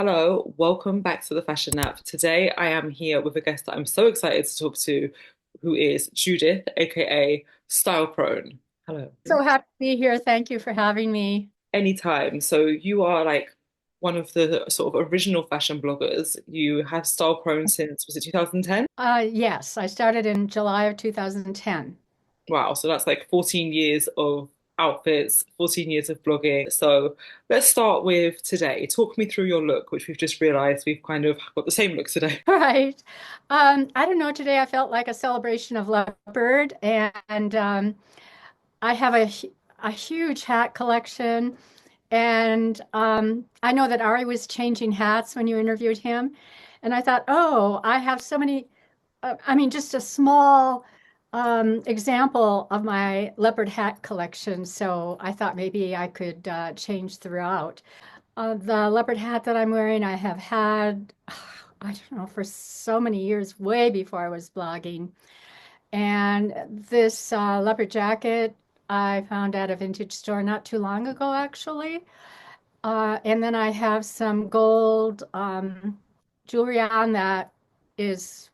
Hello, welcome back to the Fashion Nap. Today I am here with a guest that I'm so excited to talk to, who is Judith, aka Style Crone. Hello. So happy to be here. Thank you for having me. Anytime. So you are like one of the sort of original fashion bloggers. You have Style Crone since, was it 2010? Yes, I started in July of 2010. Wow, so that's like 14 years of outfits, 14 years of blogging. So let's start with today. Talk me through your look, which we've just realized we've kind of got the same look today. Right. I don't know, today I felt like a celebration of leopard, and I have a huge hat collection. And I know that Ari was changing hats when you interviewed him. And I thought, oh, I have so many. I mean, just a small example of my leopard hat collection. So I thought maybe I could change throughout. The leopard hat that I'm wearing, I have had, I don't know, for so many years, way before I was blogging. And this leopard jacket I found at a vintage store not too long ago, actually. And then I have some gold jewelry on that is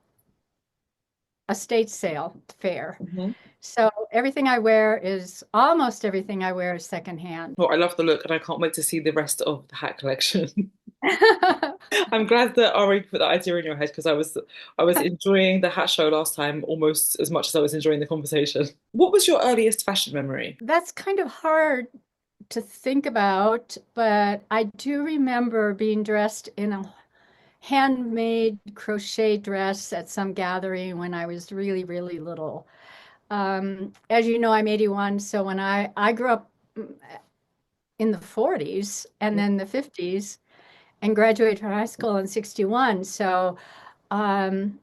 estate sale fair. Mhm. So everything I wear is almost everything I wear is secondhand. Well, I love the look and I can't wait to see the rest of the hat collection. I'm glad that Ari put that idea in your head because I was enjoying the hat show last time almost as much as I was enjoying the conversation. What was your earliest fashion memory? That's kind of hard to think about, but I do remember being dressed in a handmade crochet dress at some gathering when I was really, really little. As you know, I'm 81, so when I grew up in the 40s and then the 50s and graduated from high school in 61. So, um,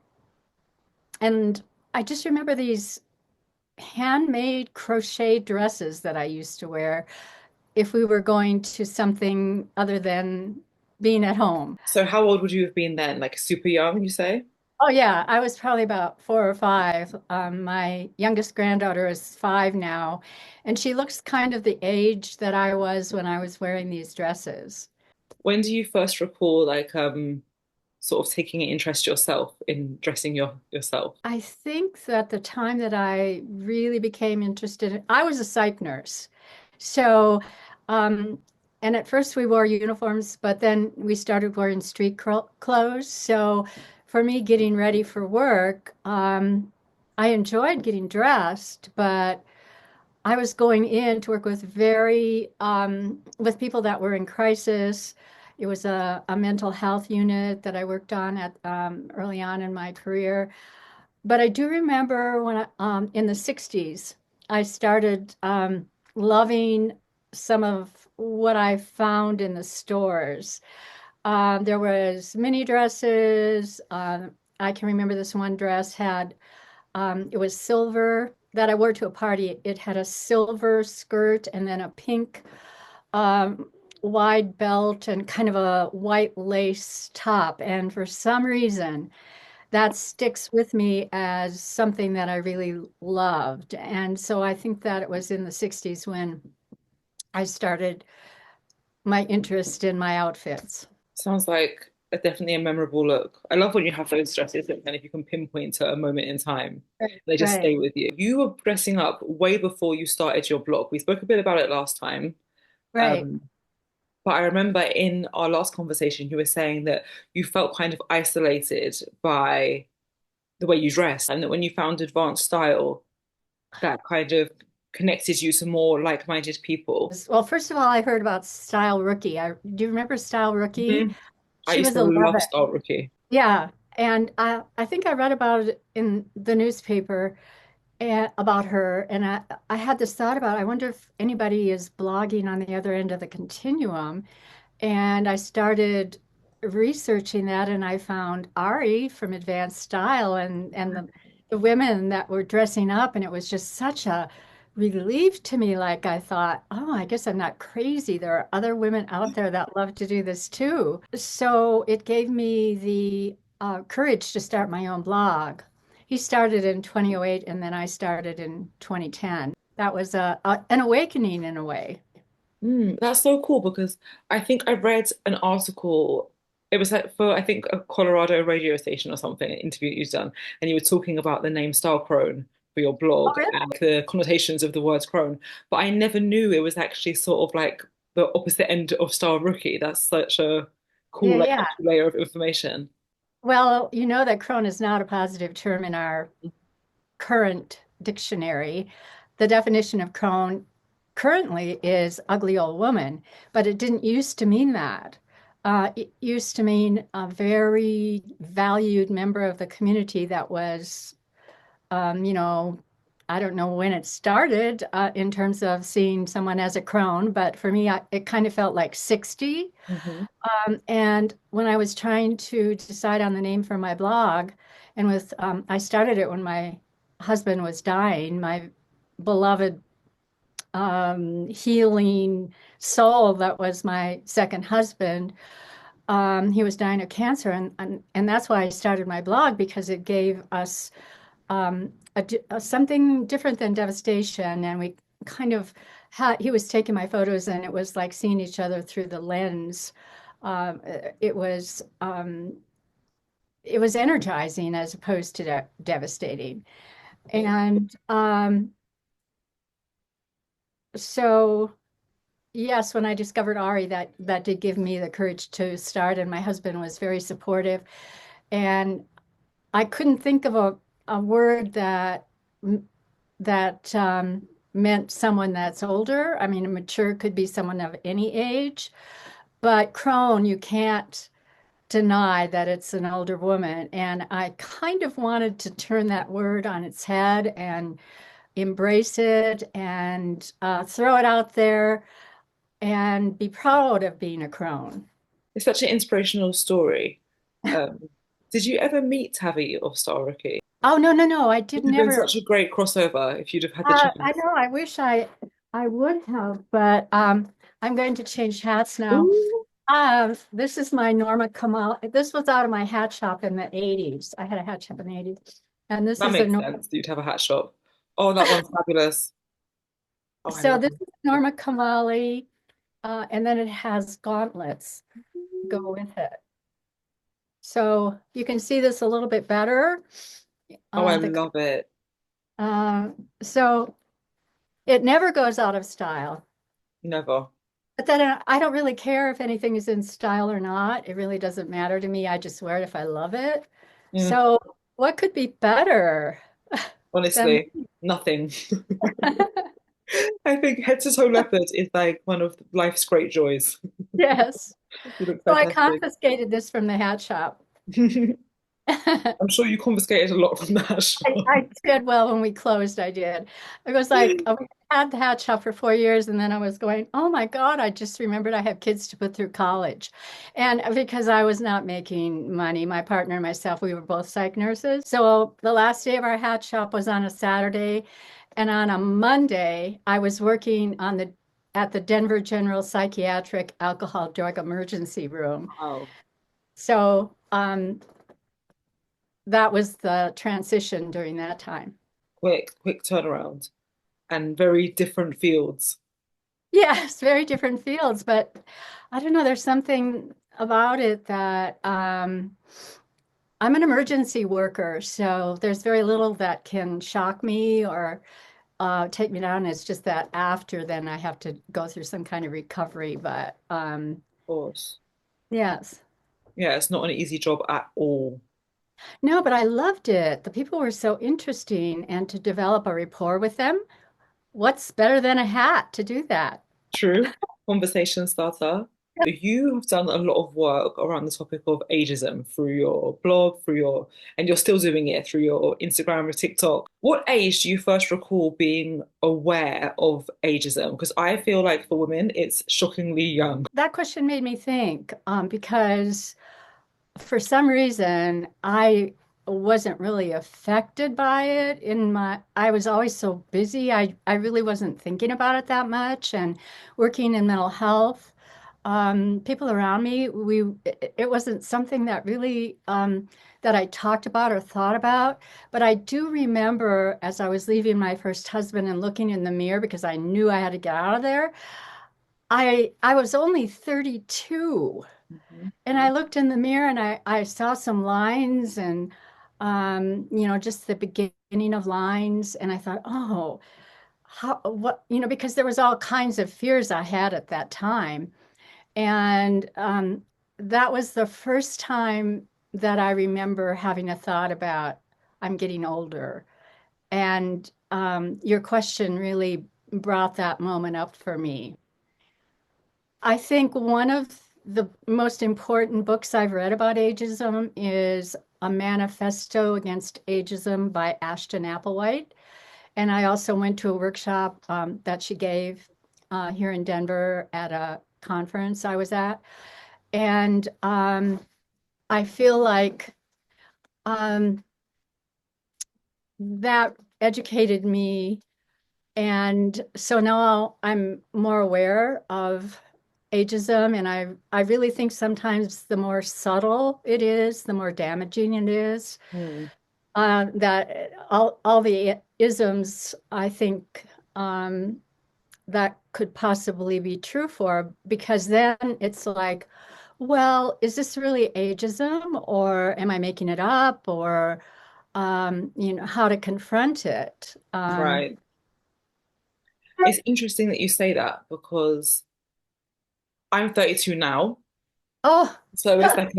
and I just remember these handmade crochet dresses that I used to wear if we were going to something other than being at home. So how old would you have been then? Like super young, you say? Oh yeah, I was probably about 4 or 5. My youngest granddaughter is 5 now, and she looks kind of the age that I was when I was wearing these dresses. When do you first recall like sort of taking an interest yourself in dressing yourself? I think that the time that I really became interested, I was a psych nurse. So, um, and at first we wore uniforms, but then we started wearing street clothes. So for me, getting ready for work, I enjoyed getting dressed, but I was going in to work with with people that were in crisis. It was a mental health unit that I worked on at early on in my career. But I do remember when in the 60s, I started loving some of what I found in the stores. There was mini dresses. I can remember this one dress had, it was silver that I wore to a party. It had a silver skirt and then a pink um, wide belt and kind of a white lace top. And for some reason, that sticks with me as something that I really loved. And so I think that it was in the 60s when I started my interest in my outfits. Sounds like definitely a memorable look. I love when you have those dresses and if you can pinpoint to a moment in time, Right. they just Right. stay with you. You were dressing up way before you started your blog. We spoke a bit about it last time. Right. Um, but I remember in our last conversation, you were saying that you felt kind of isolated by the way you dress, and that when you found advanced style, that kind of connected you to more like-minded people. Well, first of all, I heard about Style Rookie. Do you remember Style Rookie? Mhm. I She used was to 11. love Style Rookie. Yeah. And I think I read about it in the newspaper about her. And I had this thought about, I wonder if anybody is blogging on the other end of the continuum. And I started researching that, and I found Ari from Advanced Style and the women that were dressing up, and it was just such a relief to me. Like I thought, oh, I guess I'm not crazy. There are other women out there that love to do this too. So it gave me the courage to start my own blog. He started in 2008, and then I started in 2010. That was an awakening in a way. That's so cool because I think I read an article. It was like for I think a Colorado radio station or something, an interview you've done, and you were talking about the name Style Crone for your Oh, blog really? and the connotations of the words crone. But I never knew it was actually sort of like the opposite end of Style Rookie. That's such a Yeah, cool like yeah. extra layer of information. Well, you know that crone is not a positive term in our current dictionary. The definition of crone currently is ugly old woman, but it didn't used to mean that. It used to mean a very valued member of the community that was, you know, I don't know when it started in terms of seeing someone as a crone, but for me, it kind of felt like 60. Hmm. And when I was trying to decide on the name for my blog, and with I started it when my husband was dying, my beloved healing soul that was my second husband. He was dying of cancer, and that's why I started my blog because it gave us something different than devastation, and we kind of had he was taking my photos, and it was like seeing each other through the lens. Um, it was um, it was energizing as opposed to devastating, and so. Yes, when I discovered Ari, that did give me the courage to start, and my husband was very supportive. And I couldn't think of a word that meant someone that's older. I mean, a mature could be someone of any age, but crone, you can't deny that it's an older woman. And I kind of wanted to turn that word on its head and embrace it and throw it out there and be proud of being a crone. It's such an inspirational story. Did you ever meet Tavi of Star Rookie? Oh, no, no, no, I It did would have been never. such a great crossover if you'd have had the I chance. know, I wish I would have, but I'm going to change hats now. Ooh, This is my Norma Kamal. This was out of my hat shop in the 80s. I had a hat shop in the 80s. And this that is a makes Norma. sense. You'd have a hat shop. Oh, that one's fabulous. Oh, I So love this is it. Norma Kamali, and then it has gauntlets go with it. So you can see this a little bit better. Oh, I The love it. uh, so it never goes out of style. Never. But then I don't really care if anything is in style or not. It really doesn't matter to me. I just wear it if I love it. Mm, So what could be better than honestly, nothing. I think head to toe leopard is like one of life's great joys. yes. You look So I fantastic. confiscated this from the hat shop. I'm sure you confiscated a lot from that shop. I did well when we closed. I did. It was like we had the hat shop for 4 years, and then I was going, "Oh my God!" I just remembered I have kids to put through college, and because I was not making money, my partner and myself, we were both psych nurses. So the last day of our hat shop was on a Saturday, and on a Monday, I was working on the at the Denver General Psychiatric Alcohol Drug Emergency Room. Wow. So that was the transition during that time. Quick turnaround and very different fields. Yes, very different fields, but I don't know, there's something about it that I'm an emergency worker, so there's very little that can shock me or take me down. It's just that after then I have to go through some kind of recovery, but Of course. yes. Yeah, it's not an easy job at all. No, but I loved it. The people were so interesting, and to develop a rapport with them, what's better than a hat to do that? True. Conversation starter. You have done a lot of work around the topic of ageism through your blog, and you're still doing it through your Instagram or TikTok. What age do you first recall being aware of ageism? Because I feel like for women, it's shockingly young. That question made me think because for some reason, I wasn't really affected by it I was always so busy. I really wasn't thinking about it that much and working in mental health. People around me, it wasn't something that really that I talked about or thought about. But I do remember as I was leaving my first husband and looking in the mirror because I knew I had to get out of there. I was only 32. Mhm. And I looked in the mirror and I saw some lines and, just the beginning of lines. And I thought, oh, what, because there was all kinds of fears I had at that time. And that was the first time that I remember having a thought about I'm getting older. And your question really brought that moment up for me. I think one of the most important books I've read about ageism is A Manifesto Against Ageism by Ashton Applewhite. And I also went to a workshop that she gave here in Denver at a conference I was at. And I feel like um, that educated me. And so now I'm more aware of ageism. And I really think sometimes the more subtle it is, the more damaging it is. Mm. That all the isms, I think, that could possibly be true for, because then it's like, well, is this really ageism or am I making it up or, how to confront it? Right. It's interesting that you say that because I'm 32 now. Oh, So it's like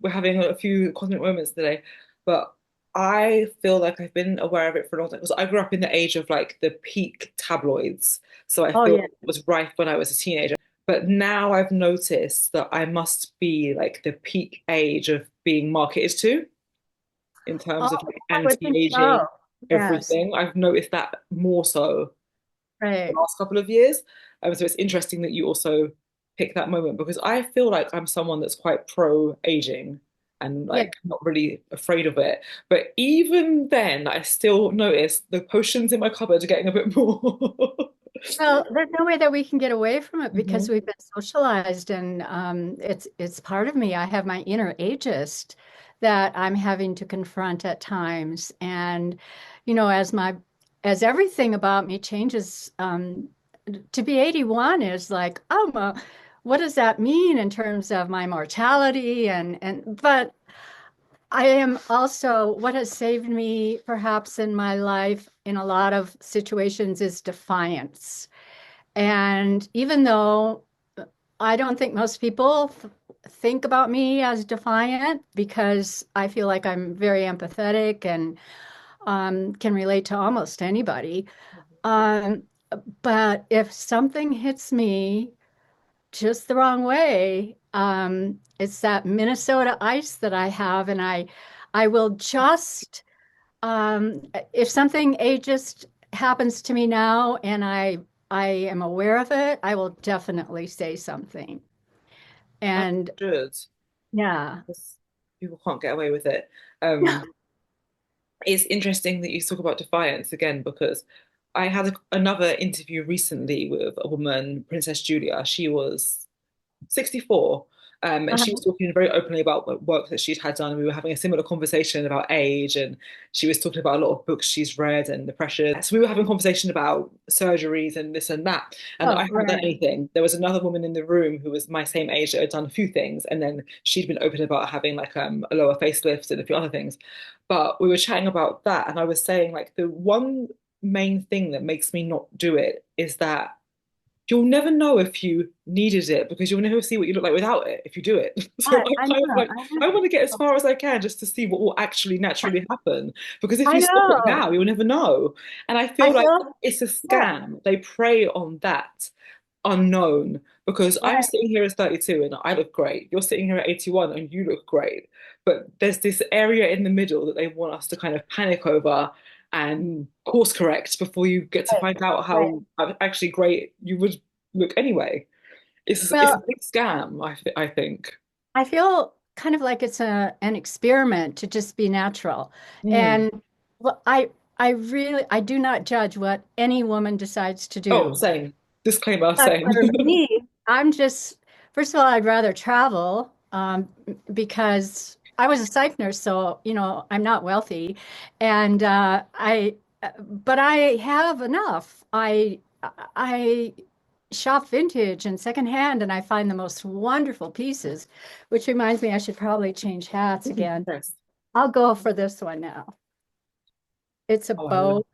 we're having a few cosmic moments today. But I feel like I've been aware of it for a long time because I grew up in the age of like the peak tabloids. So I oh feel yeah. it was rife when I was a teenager. But now I've noticed that I must be like the peak age of being marketed to in Oh, terms of like I would think anti-aging, so. Yes, everything. I've noticed that more so the right. last couple of years. So it's interesting that you also pick that moment because I feel like I'm someone that's quite pro aging and Yeah. like not really afraid of it. But even then, I still notice the potions in my cupboard are getting a bit more. Well, there's no way that we can get away from it because Mhm. we've been socialized, and it's part of me. I have my inner ageist that I'm having to confront at times, and as everything about me changes, to be 81 is like, oh, well, what does that mean in terms of my mortality? But I am also, what has saved me perhaps in my life in a lot of situations is defiance. And even though I don't think most people think about me as defiant, because I feel like I'm very empathetic and can relate to almost anybody. Um, but if something hits me just the wrong way, it's that Minnesota ice that I have, and I will just if something ageist happens to me now and I am aware of it, I will definitely say something. I And should. yeah. Because people can't get away with it. Um, it's interesting that you talk about defiance again because I had another interview recently with a woman, Princess Julia. She was 64. And she was Uh-huh. talking very openly about the work that she'd had done. And we were having a similar conversation about age. And she was talking about a lot of books she's read and the pressure. So we were having a conversation about surgeries and this and that. And I Oh, hadn't done right. anything. There was another woman in the room who was my same age that had done a few things. And then she'd been open about having like a lower facelift and a few other things. But we were chatting about that. And I was saying like the one main thing that makes me not do it is that you'll never know if you needed it because you'll never see what you look like without it if you do it. So I, I'm I kind of know, like, I I want to get as know. far as I can just to see what will actually naturally happen. Because if I you stop it know. now, you'll never know. And I I feel like feel, it's a yeah, scam. They prey on that unknown because I'm right. sitting here as 32 and I look great. You're sitting here at 81 and you look great. But there's this area in the middle that they want us to kind of panic over and course correct before you get to Right, find out right. how actually great you would look anyway. It's a Well, big scam, I think. I feel kind of like it's an experiment to just be natural. Mm. And well, I really I do not judge what any woman decides to Oh, do. same. Disclaimer, But same. for me, I'm just, first of all, I'd rather travel because I was a psych nurse, so, I'm not wealthy. And but I have enough. I shop vintage and secondhand, and I find the most wonderful pieces, which reminds me I should probably change hats again. Yes. I'll go for this one now. It's a Oh, I love bow. it.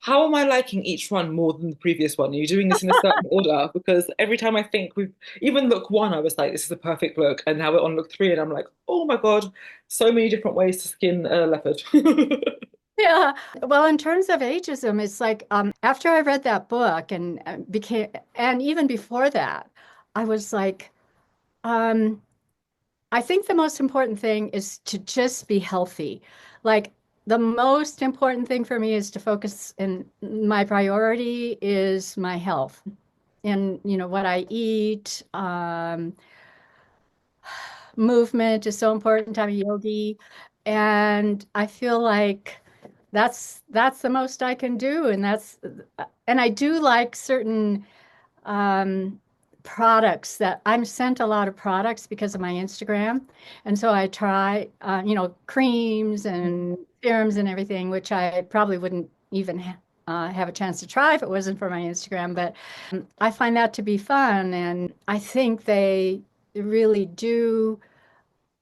How am I liking each one more than the previous one? Are you doing this in a certain order? Because every time I think we've even look one, I was like, this is a perfect look. And now we're on look three, and I'm like, oh my God, so many different ways to skin a leopard. Yeah. Well, in terms of ageism, it's like after I read that book and became, and even before that, I was like, um, I think the most important thing is to just be healthy. Like the most important thing for me is to focus, and my priority is my health and what I eat. Movement is so important. I'm a yogi, and I feel like that's the most I can do, and I do like certain um, products that I'm sent a lot of products because of my Instagram. And so I try, creams and serums and everything, which I probably wouldn't even have a chance to try if it wasn't for my Instagram. But I find that to be fun. And I think they really do.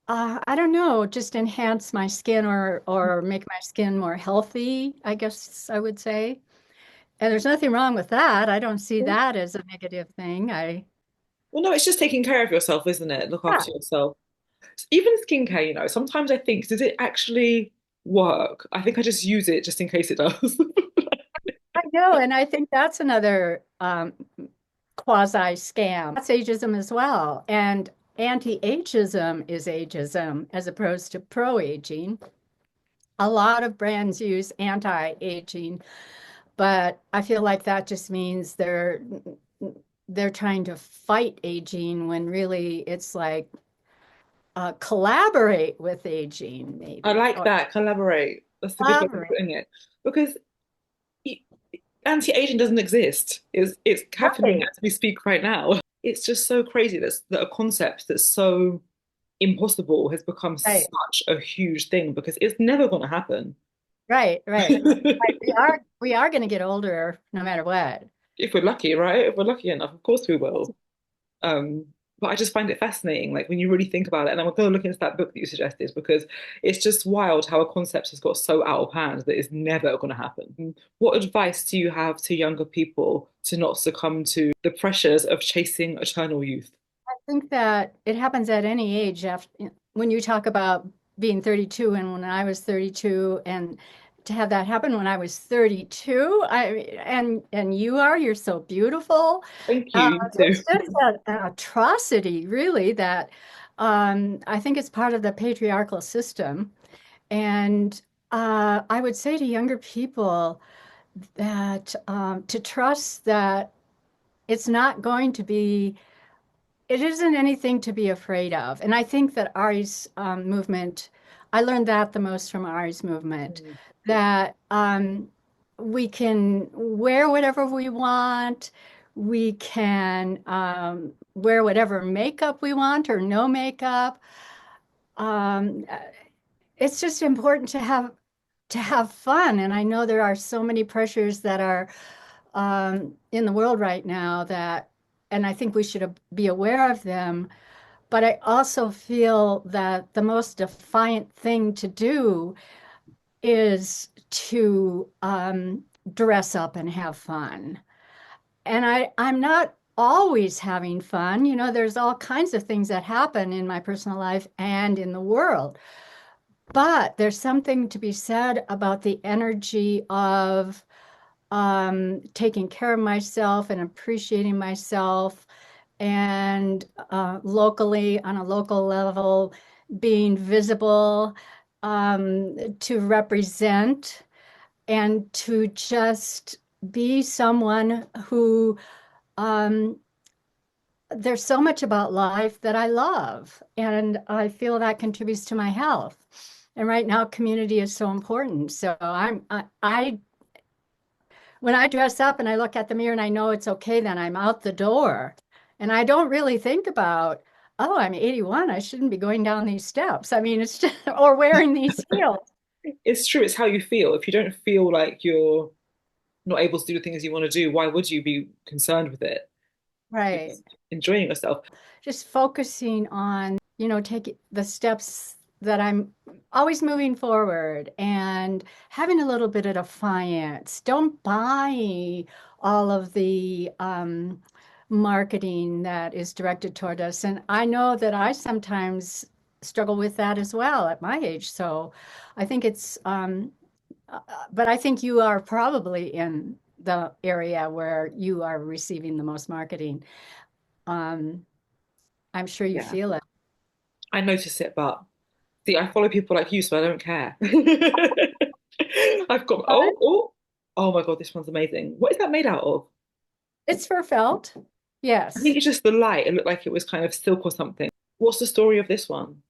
I don't know, just enhance my skin or make my skin more healthy, I guess I would say. And there's nothing wrong with that. I don't see that as a negative thing. Well, no, it's just taking care of yourself, isn't it? Look Yeah, after yourself. Even skincare, sometimes I think, does it actually work? I think I just use it just in case it does. I know. And I think that's another quasi scam. That's ageism as well. And anti-ageism is ageism as opposed to pro-aging. A lot of brands use anti-aging, but I feel like that just means they're trying to fight aging when really it's like collaborate with aging, I maybe, like or that. Collaborate. That's a good way of collaborate. putting it. Because anti-aging doesn't exist. It's happening Right, as we speak right now. It's just so crazy that a concept that's so impossible has become right, such a huge thing because it's never going to happen. right, right. Right. We are going to get older no matter what. If we're lucky, right? If we're lucky enough, of course we will. Um, but I just find it fascinating, like when you really think about it. And I'm going to look into that book that you suggested because it's just wild how a concept has got so out of hand that it's never going to happen. What advice do you have to younger people to not succumb to the pressures of chasing eternal youth? I think that it happens at any age after when you talk about being 32 and when I was 32 and to have that happen when I was 32 and you're so beautiful. Thank Uh, you, you it's too. just an atrocity really that I think it's part of the patriarchal system. And I would say to younger people that to trust that it's not going to be it isn't anything to be afraid of. And I think that Ari's movement, I learned that the most from Ari's movement, that we can wear whatever we want, we can wear whatever makeup we want or no makeup. Um, it's just important to have fun. And I know there are so many pressures that are in the world right now that, and I think we should be aware of them. But I also feel that the most defiant thing to do is to dress up and have fun. And I'm not always having fun. There's all kinds of things that happen in my personal life and in the world. But there's something to be said about the energy of taking care of myself and appreciating myself, and locally, on a local level, being visible, to represent and to just be someone who um, there's so much about life that I love, and I feel that contributes to my health. And right now, community is so important. So I when I dress up and I look at the mirror and I know it's okay, then I'm out the door. And I don't really think about, oh, I'm 81. I shouldn't be going down these steps. I mean, it's just, or wearing these heels. It's true, it's how you feel. If you don't feel like you're not able to do the things you want to do, why would you be concerned with it? Right. Just enjoying yourself. Just focusing on, taking the steps that I'm always moving forward and having a little bit of defiance. Don't buy all of the marketing that is directed toward us. And I know that I sometimes struggle with that as well at my age. So I think but I think you are probably in the area where you are receiving the most marketing. Um, I'm sure you Yeah. feel it. I notice it, but see, I follow people like you, so I don't care. I've got, oh my God, this one's amazing. What is that made out of? It's for felt. I think Yes. it's just the light. It looked like it was kind of silk or something. What's the story of this one?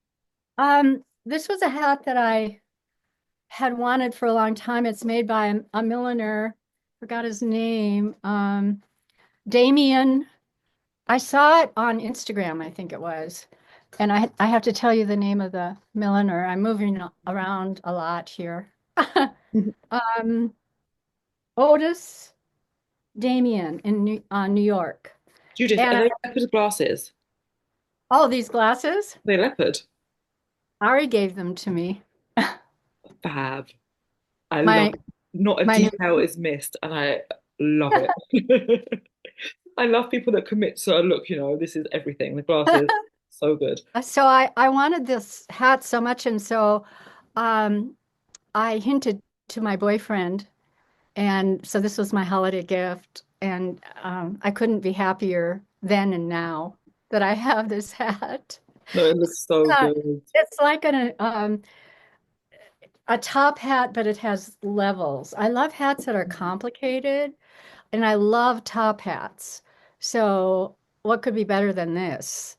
This was a hat that I had wanted for a long time. It's made by a milliner. Forgot his name. Damien. I saw it on Instagram, I think it was. And I have to tell you the name of the milliner. I'm moving around a lot here. Um, Otis Damien in New York. Judith, are And they leopard glasses? all these glasses, They're leopard. Ari gave them to me. Fab. I love My it. Not a my new detail is missed, and I love it. I love people that commit to a look, this is everything. The glasses, so good. so I wanted this hat so much, and so um, I hinted to my boyfriend, and so this was my holiday gift, and I couldn't be happier then and now that I have this hat. No, it looks so Uh, good. it's like a top hat, but it has levels. I love hats that are complicated, and I love top hats. So what could be better than this?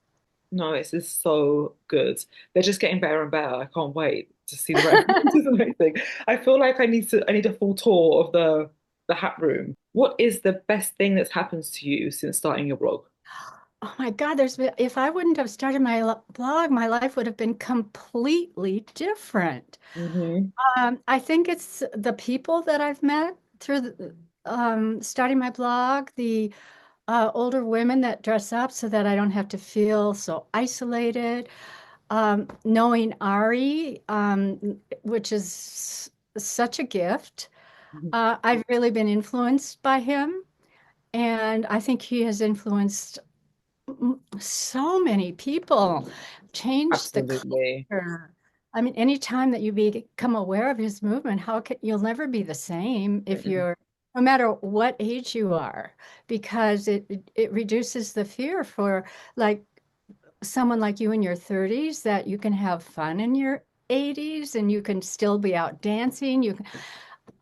No, it's just so good. They're just getting better and better. I can't wait to see the rest. This is amazing. I feel like I need a full tour of the hat room. What is the best thing that's happened to you since starting your blog? Oh my God, if I wouldn't have started my blog, my life would have been completely different. Hmm. I think it's the people that I've met through starting my blog, the older women that dress up so that I don't have to feel so isolated. Knowing Ari, which is such a gift. I've really been influenced by him, and I think he has influenced so many people, changed the Absolutely. culture. I mean, anytime that you become aware of his movement, you'll never be the same if Mm-mm. you're, no matter what age you are, because it reduces the fear for like someone like you in your 30s that you can have fun in your 80s and you can still be out dancing.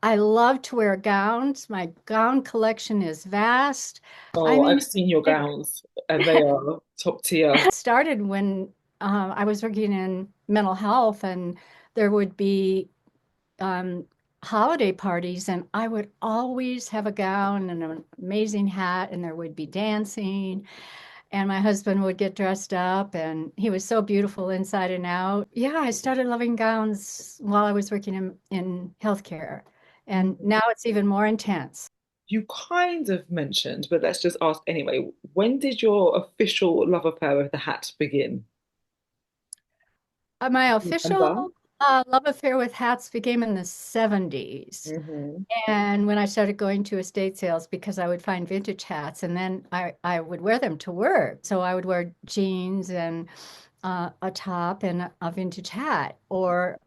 I love to wear gowns. My gown collection is vast. I Oh, I've mean, seen your it gowns and they are top tier. started when I was working in mental health, and there would be um, holiday parties, and I would always have a gown and an amazing hat, and there would be dancing. And my husband would get dressed up, and he was so beautiful inside and out. Yeah, I started loving gowns while I was working in healthcare, and now it's even more intense. You kind of mentioned, but let's just ask anyway. When did your official love affair with the hat begin? My Remember? official love affair with hats began in the 70s. Hmm. And when I started going to estate sales, because I would find vintage hats and then I would wear them to work. So I would wear jeans and a top and a vintage hat or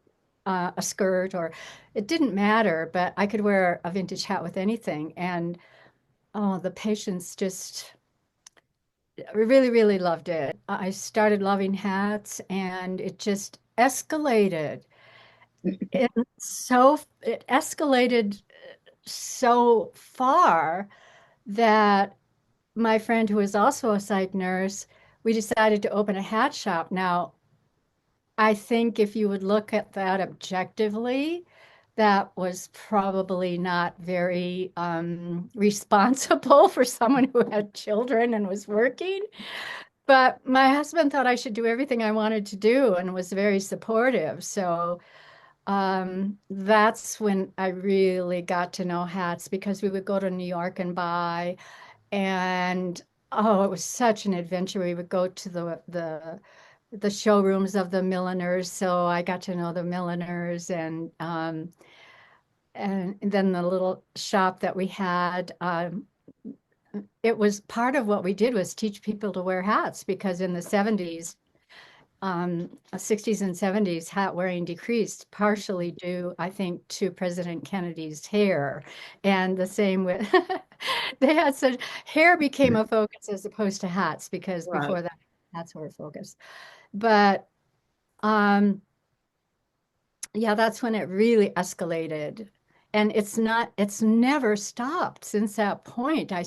a skirt, or it didn't matter, but I could wear a vintage hat with anything. And oh, the patients just really, really loved it. I started loving hats and it just escalated. It escalated so far that my friend, who is also a psych nurse, we decided to open a hat shop. Now, I think if you would look at that objectively, that was probably not very responsible for someone who had children and was working. But my husband thought I should do everything I wanted to do and was very supportive. So That's when I really got to know hats because we would go to New York and buy, and oh, it was such an adventure. We would go to the showrooms of the milliners, so I got to know the milliners, and then the little shop that we had. It was part of what we did was teach people to wear hats because in the 70s, 60s and 70s, hat wearing decreased, partially due, I think, to President Kennedy's hair. And the same with, they had such, hair became a focus as opposed to hats because Right. before that, hats were a focus. But um, yeah, that's when it really escalated. And it's never stopped since that point. I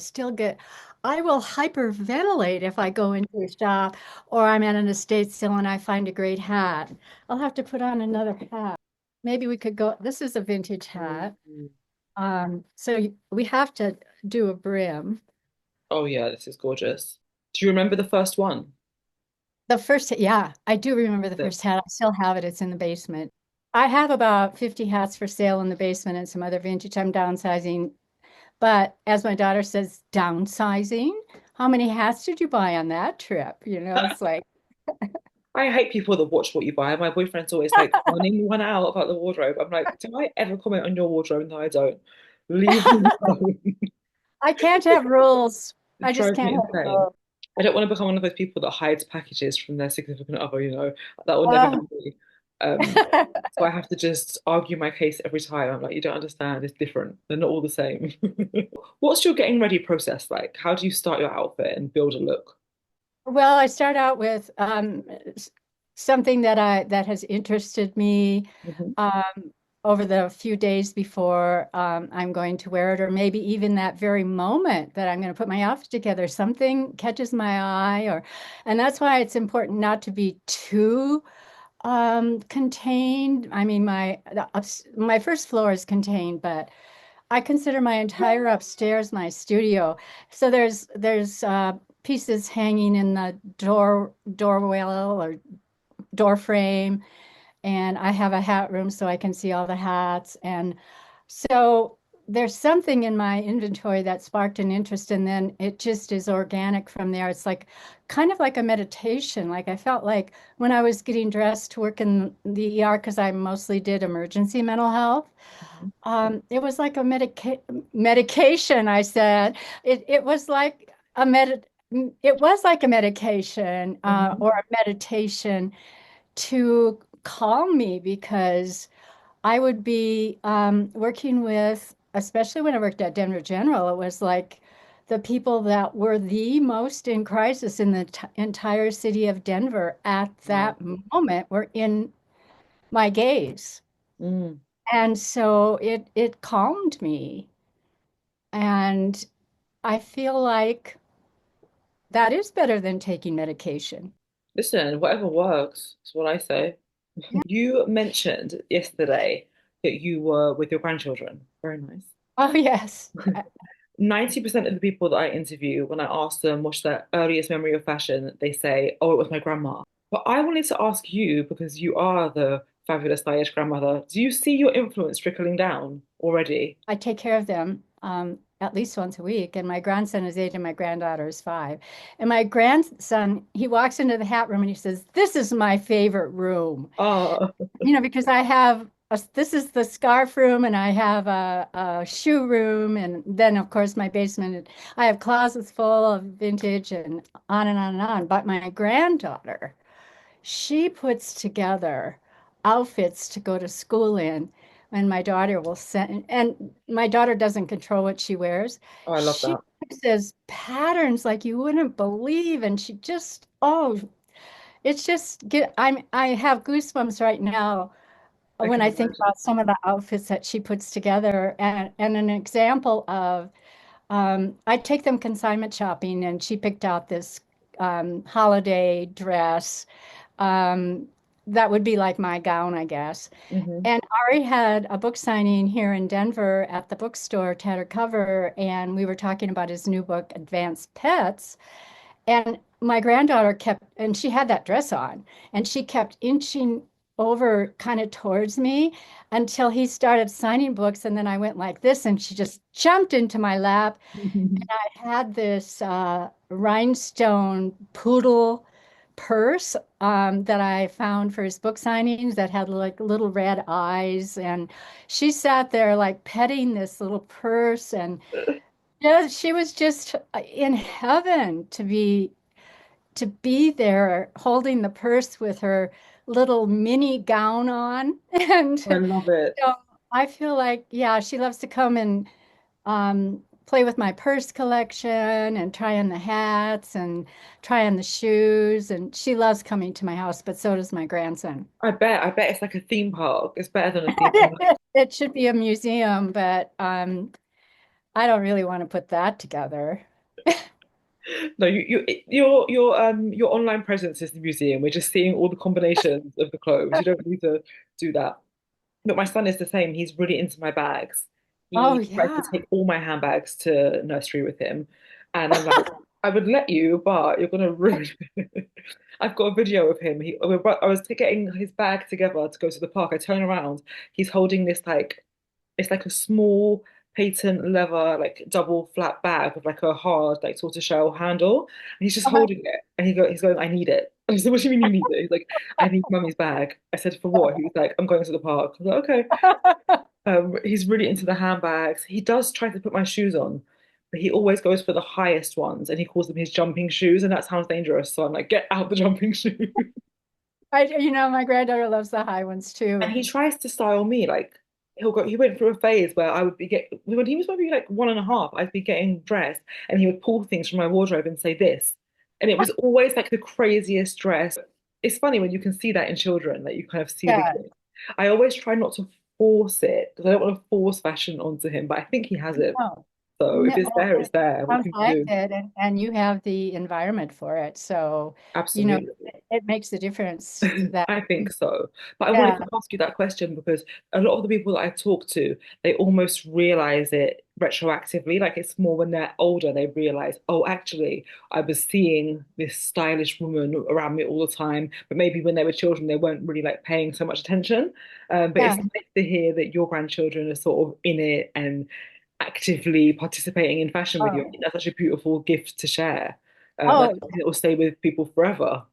will hyperventilate if I go into a shop or I'm at an estate sale and I find a great hat. I'll have to put on another hat. Maybe we could go, this is a vintage hat. Mm. We have to do a brim. Oh yeah, this is gorgeous. Do you remember the first one? Yeah, I do remember the The- first hat. I still have it. It's in the basement. I have about 50 hats for sale in the basement and some other vintage. I'm downsizing. But as my daughter says, downsizing? How many hats did you buy on that trip? It's like, I hate people that watch what you buy. My boyfriend's always like running one out about the wardrobe. I'm like, do I ever comment on your wardrobe? No, I don't. Leave me alone. I can't have rules. It I just drives me can't have insane. rules. I don't want to become one of those people that hides packages from their significant other, you know. That will never Uh, be me. Um, so I have to just argue my case every time. I'm like, you don't understand, it's different. They're not all the same. What's your getting ready process like? How do you start your outfit and build a look? well, I start out with something that has interested me Mhm. over the few days before I'm going to wear it, or maybe even that very moment that I'm going to put my outfit together. Something catches my eye, and that's why it's important not to be too contained. I mean, my first floor is contained, but I consider my entire upstairs my studio. So there's pieces hanging in the doorwell or door frame, and I have a hat room so I can see all the hats. And so there's something in my inventory that sparked an interest, and then it just is organic from there. It's like kind of like a meditation. Like I felt like when I was getting dressed to work in the ER, because I mostly did emergency mental health, Mhm. it was like a medication, I said. It was like it was like a medication Mhm. or a meditation to calm me because I would be working with, especially when I worked at Denver General, it was like the people that were the most in crisis in the entire city of Denver at Wow. that moment were in my gaze. Mm. And so it calmed me. And I feel like that is better than taking medication. Listen, whatever works, is what I say. Yeah. You mentioned yesterday that you were with your grandchildren. Very nice. Oh, yes. 90% of the people that I interview, when I ask them what's their earliest memory of fashion, they say, oh, it was my grandma. But I wanted to ask you, because you are the fabulous stylish grandmother, do you see your influence trickling down already? I take care of them at least once a week. And my grandson is 8 and my granddaughter is 5. And my grandson, he walks into the hat room and he says, "This is my favorite room." Oh, Because this is the scarf room and I have a shoe room. And then, of course, my basement, I have closets full of vintage and on and on and on. But my granddaughter, she puts together outfits to go to school in, and my daughter will send, and my daughter doesn't control what she wears. oh, I love She that. says patterns like you wouldn't believe, and she just, oh, it's just I have goosebumps right now I when can I think imagine. about some of the outfits that she puts together, and an example of I take them consignment shopping, and she picked out this holiday dress um, that would be like my gown, I guess. Hmm. And Ari had a book signing here in Denver at the bookstore, Tattered Cover, and we were talking about his new book, Advanced Pets. And my granddaughter kept, and she had that dress on, and she kept inching over kind of towards me until he started signing books. And then I went like this, and she just jumped into my lap. I had this rhinestone poodle purse that I found for his book signings that had like little red eyes. And she sat there like petting this little purse. And yeah, she was just in heaven to be there holding the purse with her little mini gown on. And I love it. so I feel like, yeah, she loves to come and play with my purse collection and try on the hats and try on the shoes. And she loves coming to my house, but so does my grandson. I bet it's like a theme park. It's better than a theme park. It should be a museum, but I don't really want to put that together. No, your online presence is the museum. We're just seeing all the combinations of the clothes. You don't need to do that. But my son is the same. He's really into my bags. Oh, He tries to yeah. take all my handbags to nursery with him. And I'm like, I would let you, but you're gonna ruin it. I've got a video of him. I was getting his bag together to go to the park. I turn around. He's holding this like it's like a small patent leather like double flat bag with like a hard like tortoiseshell handle, and he's just holding it. And he's going, I need it. I said, what do you mean you need it? He's like, I need mummy's bag. I said, for what? He was like, I'm going to the park. I was like, okay. He's really into the handbags. He does try to put my shoes on, but he always goes for the highest ones and he calls them his jumping shoes, and that sounds dangerous. So I'm like, get out the jumping shoe. My granddaughter loves the high ones And too. he tries to style me like he went through a phase where I would be when he was maybe like one and a half, I'd be getting dressed and he would pull things from my wardrobe and say this. And it was always like the craziest dress. It's funny when you can see that in children, that you kind of see the Yeah. kid. I always try not to force it because I don't want to force fashion onto him, but I think he has it. No, So if no, it's there, it's there. What sounds can you like do? it, and you have the environment for it. So, Absolutely. it makes a difference that, I think so. But I wanted yeah, to ask you that question because a lot of the people that I talk to, they almost realize it retroactively. Like it's more when they're older, they realize, oh, actually, I was seeing this stylish woman around me all the time. But maybe when they were children, they weren't really like paying so much attention. But it's yeah. nice to hear that your grandchildren are sort of in it and actively participating in fashion with you. I Oh, think that's such a beautiful gift to share. Like oh, it will stay with people forever.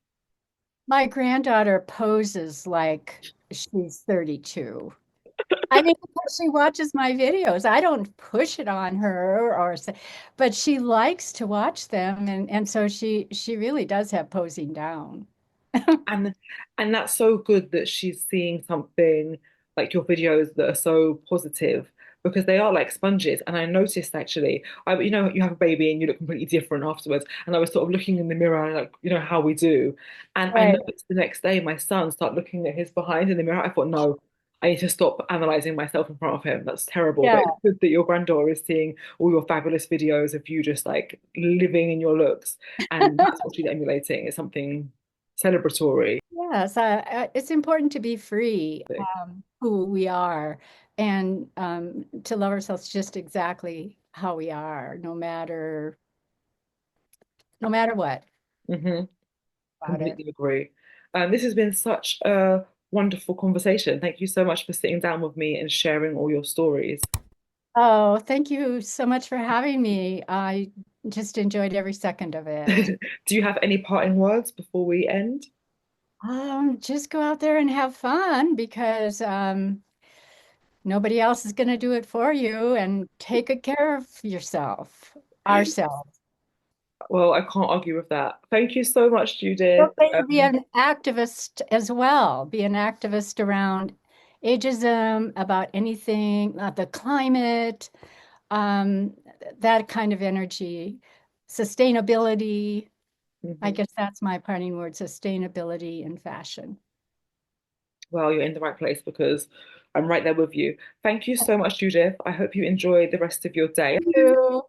my granddaughter poses like she's 32. I mean, because she watches my videos. I don't push it on her or say, but she likes to watch them, and so she really does have posing down. And and that's so good that she's seeing something like your videos that are so positive because they are like sponges. And I noticed actually, you have a baby and you look completely different afterwards. And I was sort of looking in the mirror, like, how we do. And I Right. noticed the next day my son started looking at his behind in the mirror. I thought, no, I need to stop analyzing myself in front of him. That's terrible. But Yeah. it's good that your granddaughter is seeing all your fabulous videos of you just like living in your looks. And that's what she's emulating. It's something celebratory. Yes, it's important to be free, who we are, and to love ourselves just exactly how we are, no matter what Hmm. about it. Completely agree. This has been such a wonderful conversation. Thank you so much for sitting down with me and sharing all your stories. Oh, thank you so much for having me. I just enjoyed every second of it. Do you have any parting words before we end? Just go out there and have fun because nobody else is going to do it for you, and take good care of yourself, ourselves. Well, I can't argue with that. Thank you so much, Feel Judith. free to be an activist as well. Be an activist around ageism, about anything, the climate, um, that kind of energy, sustainability. I Mhm. guess that's my parting word, sustainability in fashion. Well, you're in the right place because I'm right there with you. Thank you so much, Judith. I hope you enjoy the rest of your day. Thank you.